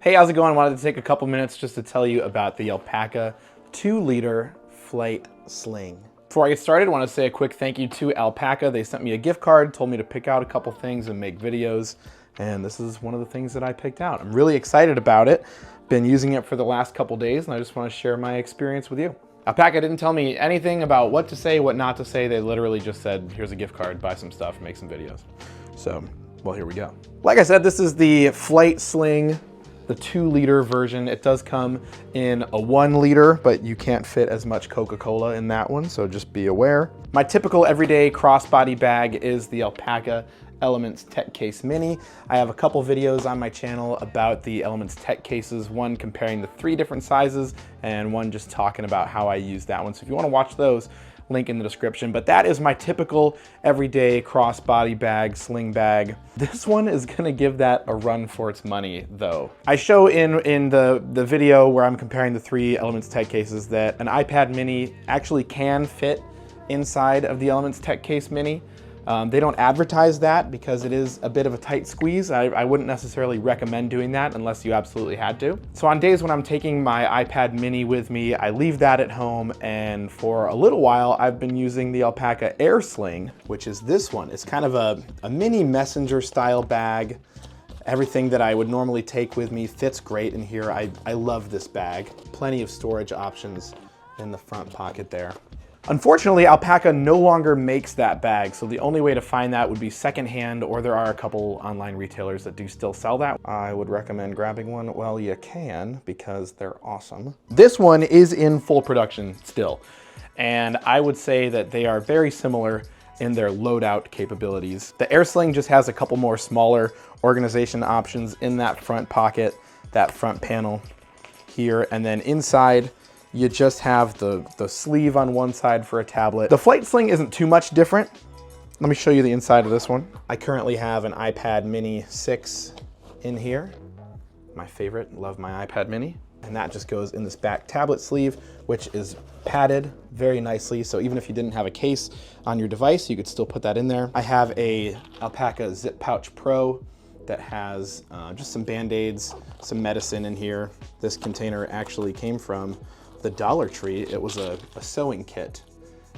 Hey, how's it going? I wanted to take a couple minutes just to tell you about the Alpaka 2-liter flight sling. Before I get started, I want to say a quick thank you to Alpaka. They sent me a gift card, told me to pick out a couple things and make videos, and this is one of the things that I picked out. I'm really excited about it. Been using it for the last couple days, and I just want to share my experience with you. Alpaka didn't tell me anything about what to say, what not to say. They literally just said, here's a gift card, buy some stuff, make some videos. So, well, here we go. Like I said, this is the Flight Sling, the 2-liter version. It does come in a 1-liter, but you can't fit as much Coca-Cola in that one, so just be aware. My typical everyday crossbody bag is the Alpaka Elements Tech Case Mini. I have a couple videos on my channel about the Elements Tech Cases, one comparing the 3 different sizes and one just talking about how I use that one. So if you want to watch those, link in the description. But that is my typical everyday crossbody bag, sling bag. This one is gonna give that a run for its money though. I show in the video where I'm comparing the 3 Elements Tech Cases that an iPad mini actually can fit inside of the Elements Tech Case Mini. They don't advertise that because it is a bit of a tight squeeze. I wouldn't necessarily recommend doing that unless you absolutely had to. So on days when I'm taking my iPad mini with me, I leave that at home, and for a little while I've been using the Alpaka Air Sling, which is this one. It's kind of a mini messenger style bag. Everything that I would normally take with me fits great in here. I love this bag. Plenty of storage options in the front pocket there. Unfortunately, Alpaka no longer makes that bag, so the only way to find that would be secondhand, or there are a couple online retailers that do still sell that. I would recommend grabbing one while you can because they're awesome. This one is in full production still, and I would say that they are very similar in their loadout capabilities. The Air Sling just has a couple more smaller organization options in that front pocket, that front panel here, and then inside you just have the sleeve on one side for a tablet. The Flight Sling isn't too much different. Let me show you the inside of this one. I currently have an iPad mini 6 in here. My favorite, love my iPad mini. And that just goes in this back tablet sleeve, which is padded very nicely. So even if you didn't have a case on your device, you could still put that in there. I have a Alpaka Zip Pouch Pro that has just some Band-Aids, some medicine in here. This container actually came from the Dollar Tree. It was a sewing kit,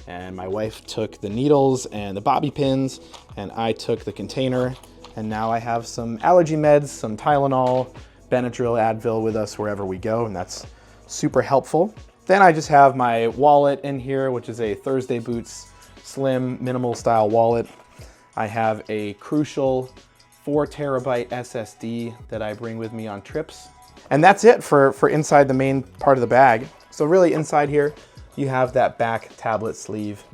and my wife took the needles and the bobby pins, and I took the container, and now I have some allergy meds, some Tylenol, Benadryl, Advil with us wherever we go, and that's super helpful. Then I just have my wallet in here, which is a Thursday Boots slim minimal style wallet. I have a crucial 4 terabyte SSD that I bring with me on trips. And that's it for inside the main part of the bag. So really inside here, you have that back tablet sleeve,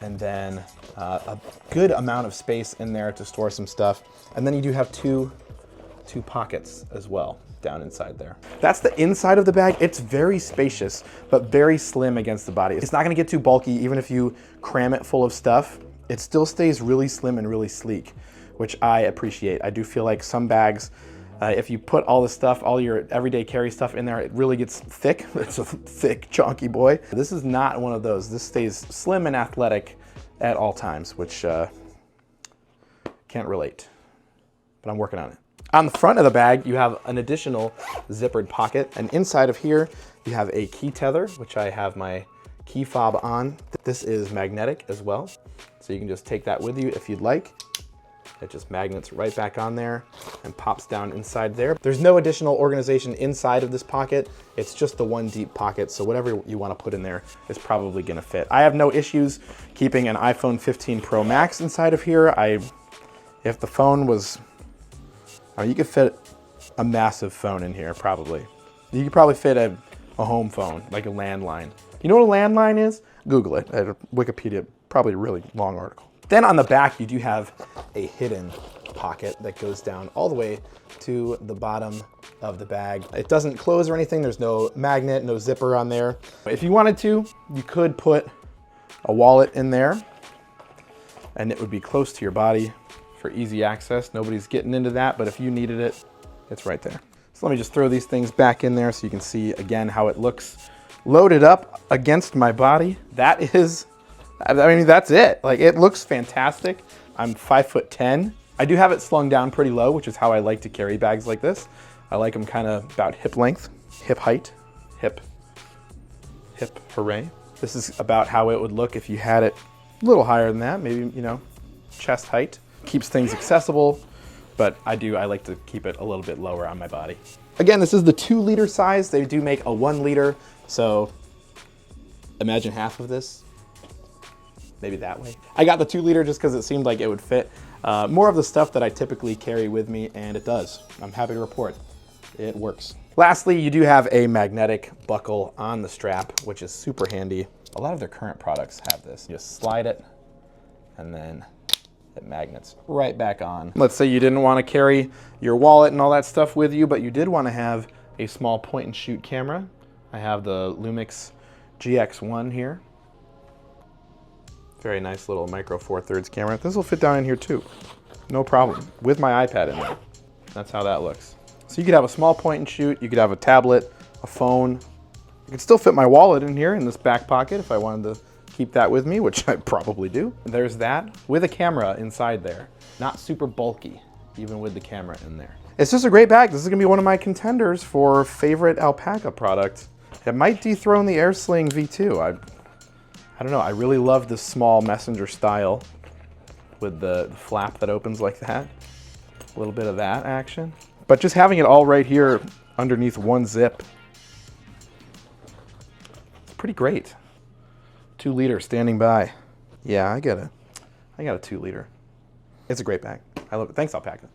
and then a good amount of space in there to store some stuff. And then you do have two pockets as well down inside there. That's the inside of the bag. It's very spacious, but very slim against the body. It's not gonna get too bulky. Even if you cram it full of stuff, it still stays really slim and really sleek, which I appreciate. I do feel like some bags, if you put all the stuff, all your everyday carry stuff in there, it really gets thick. It's a thick, chunky boy. This is not one of those. This stays slim and athletic at all times, which can't relate, but I'm working on it. On the front of the bag, you have an additional zippered pocket, and inside of here, you have a key tether, which I have my key fob on. This is magnetic as well, so you can just take that with you if you'd like. It just magnets right back on there and pops down inside there. There's no additional organization inside of this pocket. It's just the one deep pocket, so whatever you want to put in there is probably gonna fit. I have no issues keeping an iPhone 15 Pro Max inside of here. If the phone was, you could fit a massive phone in here, probably. You could probably fit a home phone, like a landline. You know what a landline is? Google it. Wikipedia, probably a really long article. Then on the back, you do have a hidden pocket that goes down all the way to the bottom of the bag. It doesn't close or anything. There's no magnet, no zipper on there. If you wanted to, you could put a wallet in there, and it would be close to your body for easy access. Nobody's getting into that, but if you needed it, it's right there. So let me just throw these things back in there so you can see again how it looks loaded up against my body. That is, I mean, that's it. Like, it looks fantastic. I'm 5'10". I do have it slung down pretty low, which is how I like to carry bags like this. I like them kind of about hip length, hip height, hip, hooray. This is about how it would look if you had it a little higher than that, maybe, you know, chest height. Keeps things accessible, but I like to keep it a little bit lower on my body. Again, this is the 2-liter size. They do make a 1-liter, so imagine half of this, maybe that way. I got the 2-liter just because it seemed like it would fit more of the stuff that I typically carry with me, and it does. I'm happy to report it works. Lastly, you do have a magnetic buckle on the strap, which is super handy. A lot of their current products have this. You just slide it, and then it magnets right back on. Let's say you didn't want to carry your wallet and all that stuff with you, but you did want to have a small point and shoot camera. I have the Lumix GX1 here. Very nice little micro 4/3 camera. This will fit down in here too, no problem, with my iPad in there. That's how that looks. So you could have a small point and shoot, you could have a tablet, a phone. You could still fit my wallet in here in this back pocket if I wanted to keep that with me, which I probably do. There's that with a camera inside there. Not super bulky, even with the camera in there. It's just a great bag. This is gonna be one of my contenders for favorite Alpaka product. It might dethrone the Sling V2. I don't know, I really love this small messenger style with the flap that opens like that. A little bit of that action. But just having it all right here underneath one zip, it's pretty great. 2-liter standing by. Yeah, I got a 2-liter. It's a great bag. I love it. Thanks, Alpaka.